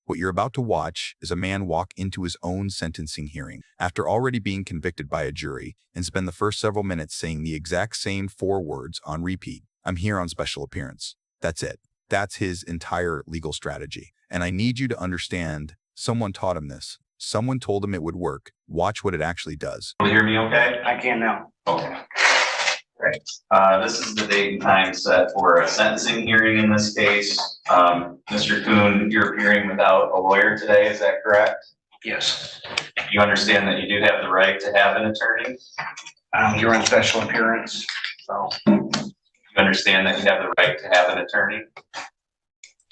What you're about to watch is a man walk into his own sentencing hearing after already being convicted by a jury and spend the first several minutes saying the exact same 4 words on repeat. I'm here on special appearance. That's it. That's his entire legal strategy. And I need you to understand, someone taught him this. Someone told him it would work. Watch what it actually does. Can you hear me okay? I can now. Okay. Great. This is the date and time set for a sentencing hearing in this case. Mr. Kuhn, you're appearing without a lawyer today, is that correct? Yes. You understand that you do have the right to have an attorney? You're on special appearance, so You understand that you have the right to have an attorney?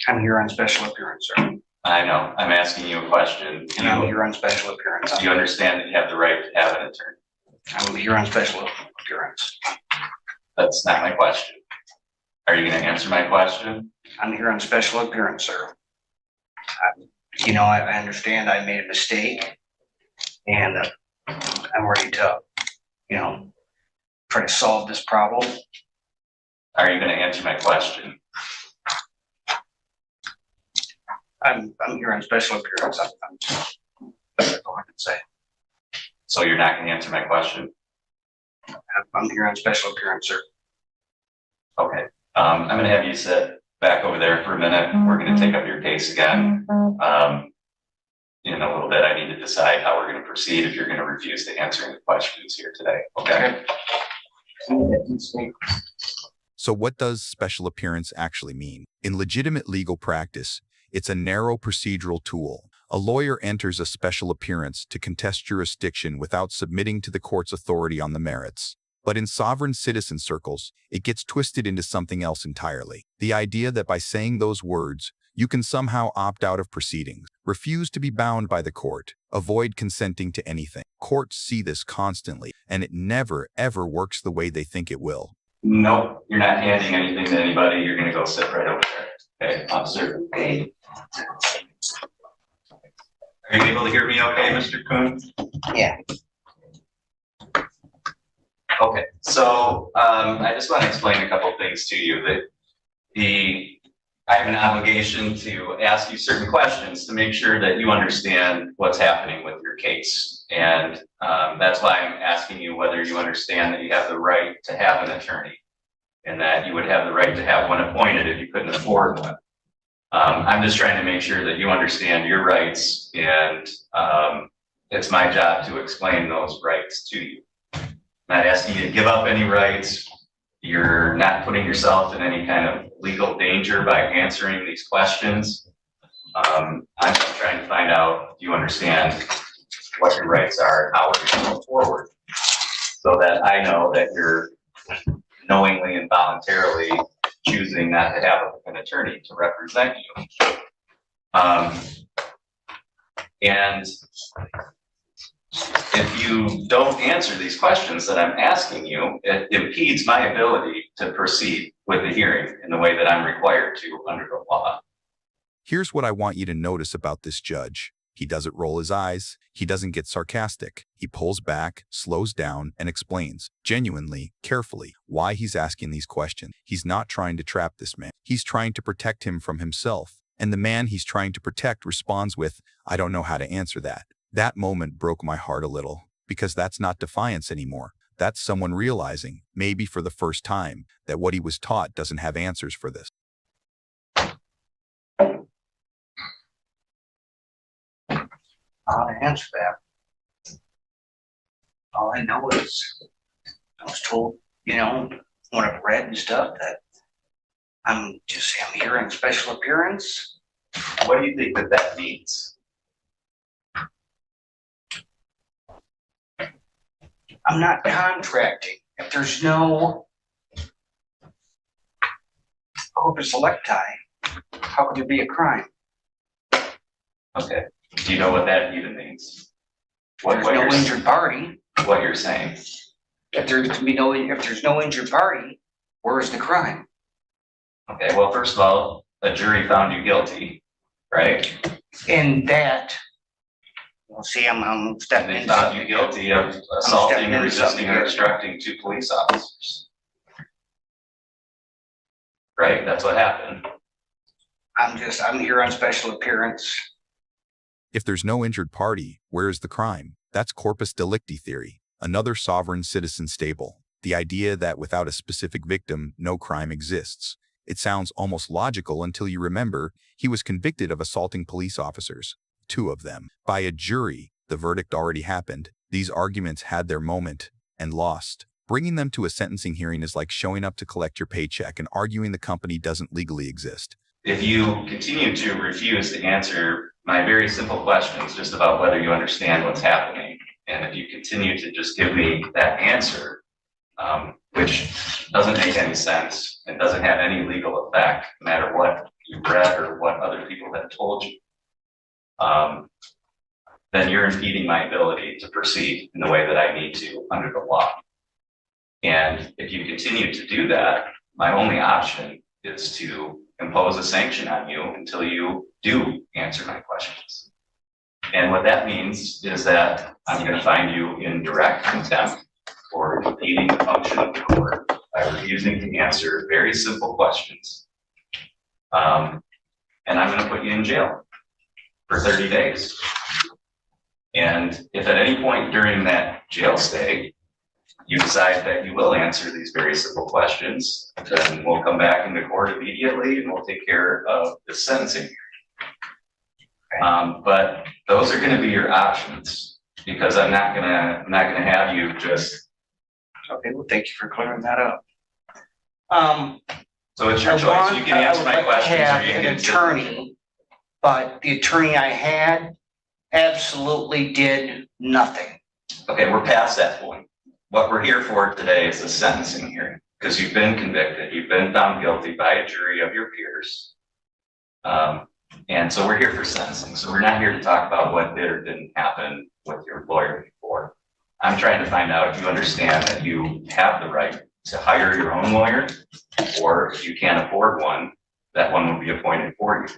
I'm here on special appearance, sir. I know, I'm asking you a question. And I'm here on special appearance. Do you understand that you have the right to have an attorney? I'm here on special appearance. That's not my question. Are you going to answer my question? I'm here on special appearance, sir. I understand I made a mistake, and I'm ready to, try to solve this problem. Are you going to answer my question? I'm here on special appearance. That's all I can say. So you're not going to answer my question? I'm here on special appearance, sir. Okay. I'm going to have you sit back over there for a minute. We're going to take up your case again. In a little bit, I need to decide how we're going to proceed if you're going to refuse to answer any questions here today. Okay? So what does special appearance actually mean? In legitimate legal practice, it's a narrow procedural tool. A lawyer enters a special appearance to contest jurisdiction without submitting to the court's authority on the merits. But in sovereign citizen circles, it gets twisted into something else entirely. The idea that by saying those words, you can somehow opt out of proceedings, refuse to be bound by the court, avoid consenting to anything. Courts see this constantly, and it never, ever works the way they think it will. No, you're not handing anything to anybody. You're going to go sit right over there. Okay, officer. Okay. Are you able to hear me okay, Mr. Kuhn? Yeah. Okay, so I just want to explain a couple things to you. I have an obligation to ask you certain questions to make sure that you understand what's happening with your case. And that's why I'm asking you whether you understand that you have the right to have an attorney and that you would have the right to have one appointed if you couldn't afford one. I'm just trying to make sure that you understand your rights, and it's my job to explain those rights to you. I'm not asking you to give up any rights. You're not putting yourself in any kind of legal danger by answering these questions. I'm just trying to find out if you understand what your rights are and how we're going to go forward, so that I know that you're knowingly and voluntarily choosing not to have an attorney to represent you. And if you don't answer these questions that I'm asking you, it impedes my ability to proceed with the hearing in the way that I'm required to under the law. Here's what I want you to notice about this judge. He doesn't roll his eyes. He doesn't get sarcastic. He pulls back, slows down, and explains, genuinely, carefully, why he's asking these questions. He's not trying to trap this man. He's trying to protect him from himself. And the man he's trying to protect responds with, "I don't know how to answer that." That moment broke my heart a little, because that's not defiance anymore. That's someone realizing, maybe for the first time, that what he was taught doesn't have answers for this. How to answer that. All I know is I was told, when I've read and stuff, that I'm here in special appearance. What do you think that means? I'm not contracting. If there's no corpus electi, how could there be a crime? Okay. Do you know what that even means? There's no injured party. What you're saying? If there's no injured party, where is the crime? Okay, well, first of all, a jury found you guilty, right? And that, I'm stepping They into found you guilty of assaulting, resisting, or obstructing 2 police officers. Right, that's what happened. I'm here on special appearance. If there's no injured party, where is the crime? That's corpus delicti theory, another sovereign citizen stable. The idea that without a specific victim, no crime exists. It sounds almost logical until you remember he was convicted of assaulting police officers, 2 of them, by a jury. The verdict already happened. These arguments had their moment and lost. Bringing them to a sentencing hearing is like showing up to collect your paycheck and arguing the company doesn't legally exist. If you continue to refuse to answer my very simple questions just about whether you understand what's happening, and if you continue to just give me that answer, which doesn't make any sense and doesn't have any legal effect, no matter what you read or what other people have told you, then you're impeding my ability to proceed in the way that I need to under the law. And if you continue to do that, my only option is to impose a sanction on you until you do answer my questions. And what that means is that I'm going to find you in direct contempt for impeding the function of the court by refusing to answer very simple questions. And I'm going to put you in jail for 30 days. And if at any point during that jail stay, you decide that you will answer these very simple questions, then we'll come back into court immediately and we'll take care of the sentencing. But those are going to be your options, because I'm not gonna have you just. Okay, well, thank you for clearing that up. So it's your choice. You can answer my questions, or you an can attorney, but the attorney I had absolutely did nothing. Okay, we're past that point. What we're here for today is a sentencing hearing, because you've been convicted, you've been found guilty by a jury of your peers. And so we're here for sentencing. So we're not here to talk about what did or didn't happen with your lawyer before. I'm trying to find out if you understand that you have the right to hire your own lawyer, or if you can't afford one, that one will be appointed for you.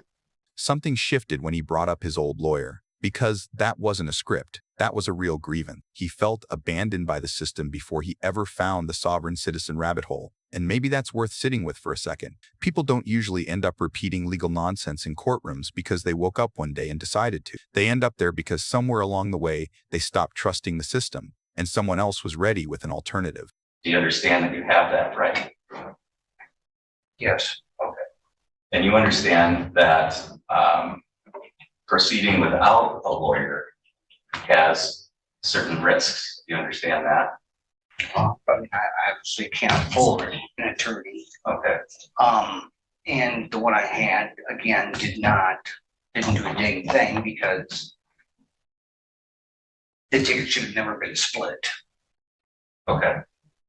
Something shifted when he brought up his old lawyer, because that wasn't a script. That was a real grievance. He felt abandoned by the system before he ever found the sovereign citizen rabbit hole. And maybe that's worth sitting with for a second. People don't usually end up repeating legal nonsense in courtrooms because they woke up one day and decided to. They end up there because somewhere along the way, they stopped trusting the system, and someone else was ready with an alternative. Do you understand that you have that right? Yes. Okay. And you understand that proceeding without a lawyer has certain risks. Do you understand that? But I obviously can't afford an attorney. Okay. And the one I had, again, didn't do a dang thing, because the ticket should have never been split. Okay.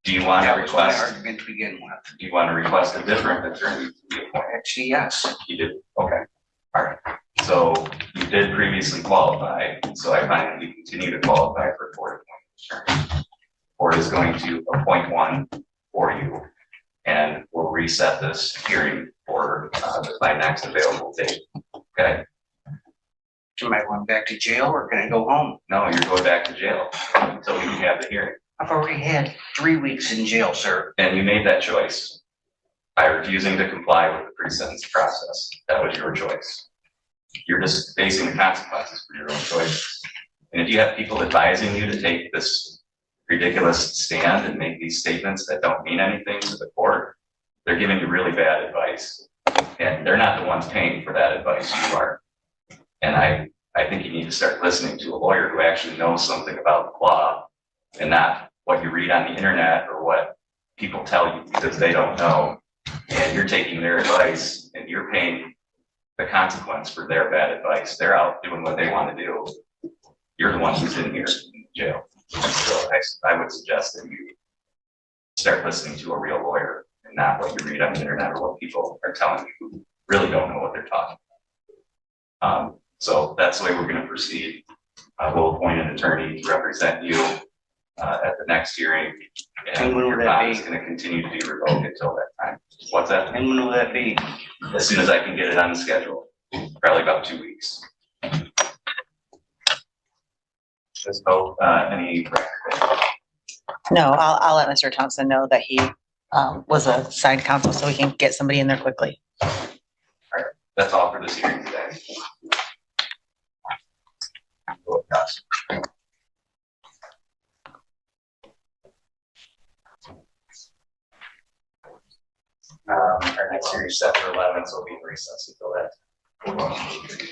Do you want to That was my request? argument to begin with. Do you want to request a different attorney to be appointed? Actually, yes. You did. Okay. All right. So you did previously qualify. So I find that you continue to qualify for a court appointed attorney. Court is going to appoint one for you, and we'll reset this hearing for my next available date. Okay. Am I going back to jail, or can I go home? No, you're going back to jail until we have the hearing. I've already had 3 weeks in jail, sir. And you made that choice by refusing to comply with the pre-sentence process. That was your choice. You're just facing the consequences for your own choices. And if you have people advising you to take this ridiculous stand and make these statements that don't mean anything to the court, they're giving you really bad advice. And they're not the ones paying for that advice, you are. And I think you need to start listening to a lawyer who actually knows something about the law, and not what you read on the internet or what people tell you because they don't know. And you're taking their advice and you're paying the consequence for their bad advice. They're out doing what they want to do. You're the one who's in here in jail. So I would suggest that you start listening to a real lawyer and not what you read on the internet or what people are telling you who really don't know what they're talking about. So that's the way we're going to proceed. We'll appoint an attorney to represent you at the next hearing, and your bond is going to continue to be revoked until that time. What's that? And when will that be? As soon as I can get it on the schedule, probably about 2 weeks. So, any? No, I'll let Mr. Thompson know that he was a side counsel, so we can get somebody in there quickly. All right, that's all for this hearing today. our next series set for 11, so we'll be in recess until that.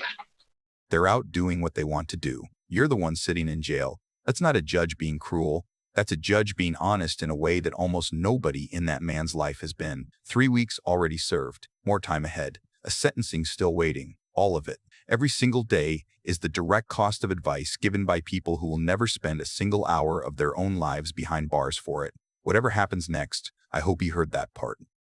They're out doing what they want to do. You're the one sitting in jail. That's not a judge being cruel. That's a judge being honest in a way that almost nobody in that man's life has been. 3 weeks already served. More time ahead. A sentencing still waiting. All of it. Every single day is the direct cost of advice given by people who will never spend a single hour of their own lives behind bars for it. Whatever happens next, I hope you heard that part.